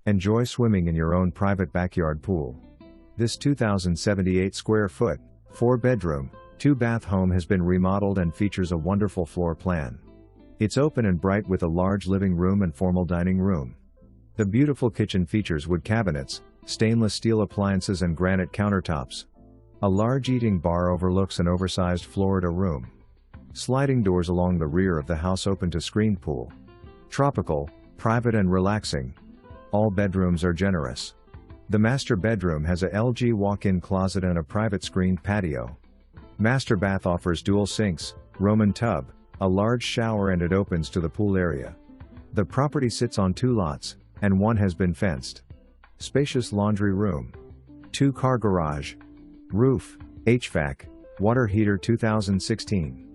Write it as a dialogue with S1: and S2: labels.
S1: Enjoy swimming in your own private backyard pool. This 2,078 square foot, 4-bedroom, 2-bath home has been remodeled and features a wonderful floor plan. It's open and bright with a large living room and formal dining room. The beautiful kitchen features wood cabinets, stainless steel appliances and granite countertops. A large eating bar overlooks an oversized Florida room. Sliding doors along the rear of the house open to screened pool. Tropical, private and relaxing. All bedrooms are generous. The master bedroom has a LG walk-in closet and a private screened patio. Master bath offers dual sinks, Roman tub, a large shower, and it opens to the pool area. The property sits on 2 lots, and one has been fenced. Spacious laundry room. 2-car garage. Roof, HVAC, water heater 2016.